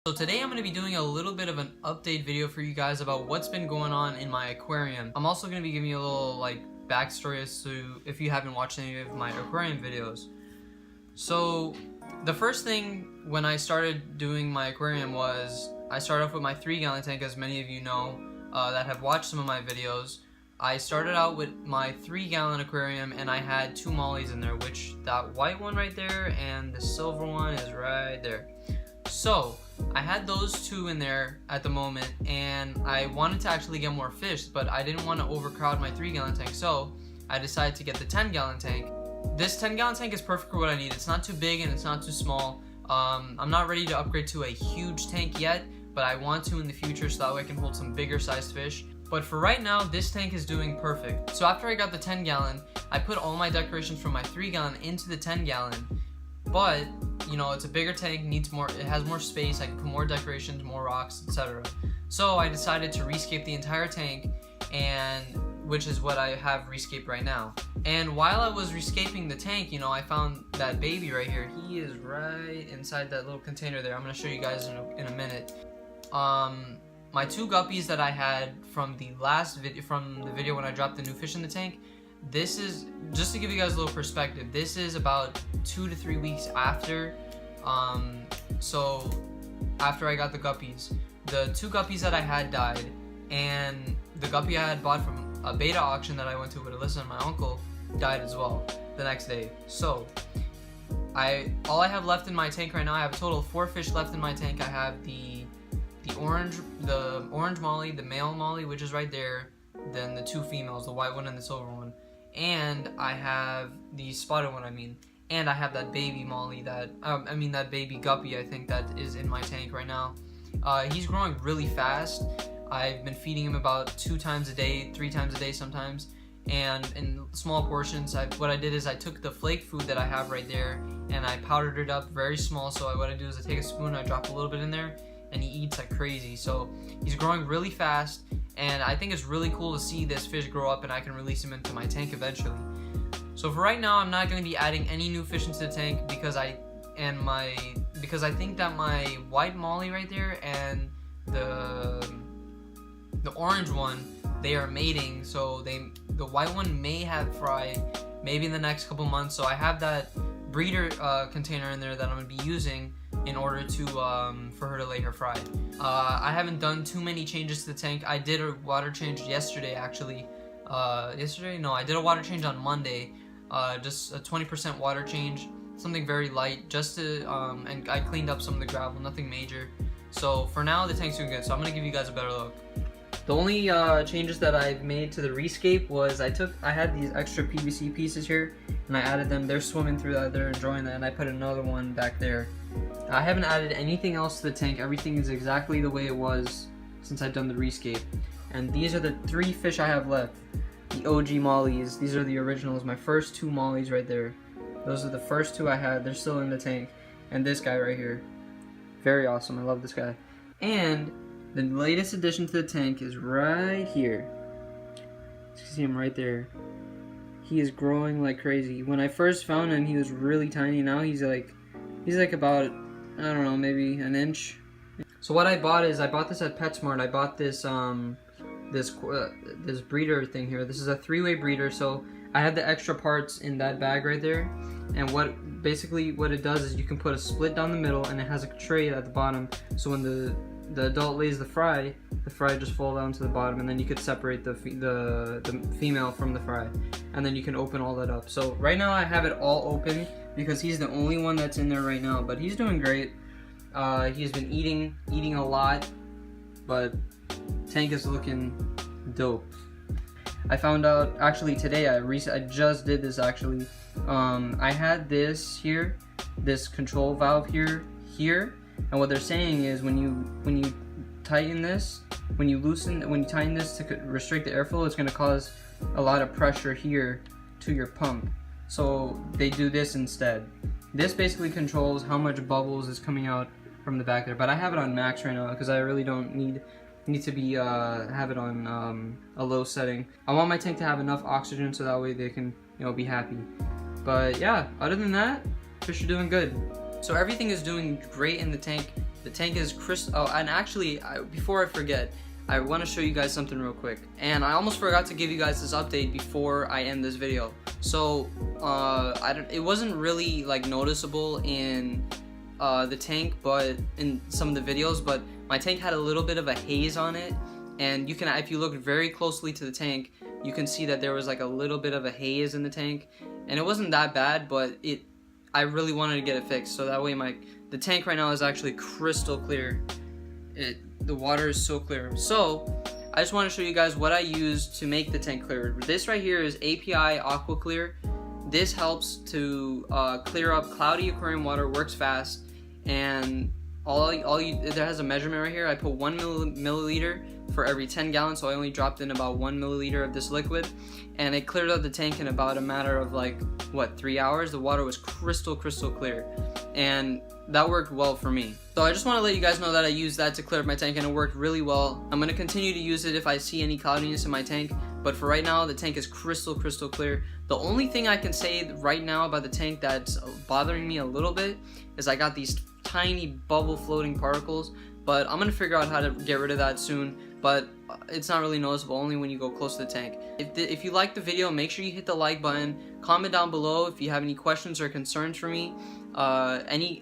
So today I'm going to be doing a little bit of an update video for you guys about what's been going on in my aquarium. I'm also going to be giving you a little backstory as to if you haven't watched any of my aquarium videos. So the first thing when I started doing my aquarium was I started off with my 3-gallon tank, as many of you know that have watched some of my videos. I started out with my 3-gallon aquarium and I had 2 mollies in there, which that white one right there and the silver one is right there. So I had those 2 in there at the moment, and I wanted to actually get more fish, but I didn't want to overcrowd my 3-gallon tank, so I decided to get the 10-gallon tank. This 10-gallon tank is perfect for what I need. It's not too big and it's not too small. I'm not ready to upgrade to a huge tank yet, but I want to in the future so that way I can hold some bigger sized fish. But for right now, this tank is doing perfect. So after I got the 10-gallon, I put all my decorations from my 3-gallon into the 10-gallon, but you know, it's a bigger tank, needs more, it has more space, I can put more decorations, more rocks, etc. So I decided to rescape the entire tank, and which is what I have rescaped right now. And while I was rescaping the tank, you know, I found that baby right here. He is right inside that little container there. I'm going to show you guys in a minute. My 2 guppies that I had from the last video, from the video when I dropped the new fish in the tank, this is, just to give you guys a little perspective, this is about 2 to 3 weeks after, so after I got the guppies. The 2 guppies that I had died, and the guppy I had bought from a beta auction that I went to with Alyssa and my uncle died as well the next day. So all I have left in my tank right now, I have a total of 4 fish left in my tank. I have the orange molly, the male molly, which is right there, then the 2 females, the white one and the silver one, and I have the spotted one, and I have that baby molly that that baby guppy, I think, that is in my tank right now. He's growing really fast. I've been feeding him about 2 times a day, 3 times a day sometimes, and in small portions. What I did is I took the flake food that I have right there and I powdered it up very small. So what I do is I take a spoon, I drop a little bit in there, and he eats like crazy. So he's growing really fast, and I think it's really cool to see this fish grow up and I can release him into my tank eventually. So for right now, I'm not going to be adding any new fish into the tank because I think that my white molly right there and the orange one, they are mating, so the white one may have fry maybe in the next couple months. So I have that breeder container in there that I'm going to be using in order to for her to lay her fry. I haven't done too many changes to the tank. I did a water change yesterday actually. I did a water change on Monday, just a 20% water change, something very light, just to and I cleaned up some of the gravel, nothing major. So for now the tank's doing good, so I'm gonna give you guys a better look. The only changes that I've made to the rescape was I had these extra PVC pieces here and I added them. They're swimming through that, they're enjoying that, and I put another one back there. I haven't added anything else to the tank. Everything is exactly the way it was since I've done the rescape. And these are the 3 fish I have left. The OG mollies, these are the originals, my first 2 mollies right there. Those are the first 2 I had, they're still in the tank. And this guy right here, very awesome, I love this guy. And the latest addition to the tank is right here. You see him right there. He is growing like crazy. When I first found him, he was really tiny. Now he's like about, I don't know, maybe an inch. So what I bought is, I bought this at PetSmart. I bought this this breeder thing here. This is a 3-way breeder, so I had the extra parts in that bag right there. And what it does is you can put a split down the middle, and it has a tray at the bottom. So when the adult lays the fry just falls down to the bottom, and then you could separate the female from the fry, and then you can open all that up. So right now I have it all open because he's the only one that's in there right now, but he's doing great. He's been eating a lot, but tank is looking dope. I found out actually today, I just did this actually. I had this here, this control valve here, and what they're saying is when you tighten this, when you tighten this to restrict the airflow, it's going to cause a lot of pressure here to your pump. So they do this instead. This basically controls how much bubbles is coming out from the back there, but I have it on max right now because I really don't need to be have it on a low setting. I want my tank to have enough oxygen so that way they can, you know, be happy. But yeah, other than that, fish are doing good. So everything is doing great in the tank. The tank is crystal. Oh, and actually, before I forget, I want to show you guys something real quick. And I almost forgot to give you guys this update before I end this video. So it wasn't really like noticeable in the tank, but in some of the videos, but my tank had a little bit of a haze on it, and you can, if you look very closely to the tank, you can see that there was like a little bit of a haze in the tank, and it wasn't that bad, but I really wanted to get it fixed, so that way the tank right now is actually crystal clear. The water is so clear. So I just want to show you guys what I use to make the tank clear. This right here is API Aqua Clear. This helps to clear up cloudy aquarium water, works fast, and there has a measurement right here. I put 1 milliliter for every 10 gallons, so I only dropped in about 1 milliliter of this liquid, and it cleared out the tank in about a matter of like, what, 3 hours? The water was crystal clear, and that worked well for me. So I just want to let you guys know that I used that to clear up my tank, and it worked really well. I'm going to continue to use it if I see any cloudiness in my tank, but for right now, the tank is crystal clear. The only thing I can say right now about the tank that's bothering me a little bit is I got these tiny bubble floating particles, but I'm gonna figure out how to get rid of that soon, but it's not really noticeable, only when you go close to the tank. If you like the video, make sure you hit the like button, comment down below if you have any questions or concerns for me, any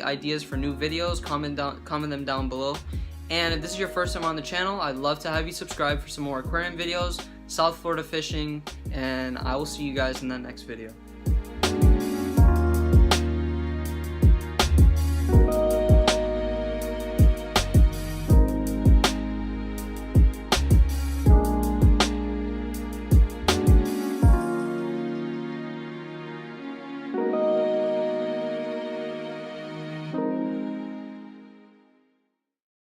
ideas for new videos, comment them down below. And if this is your first time on the channel, I'd love to have you subscribe for some more aquarium videos, South Florida fishing, and I will see you guys in the next video.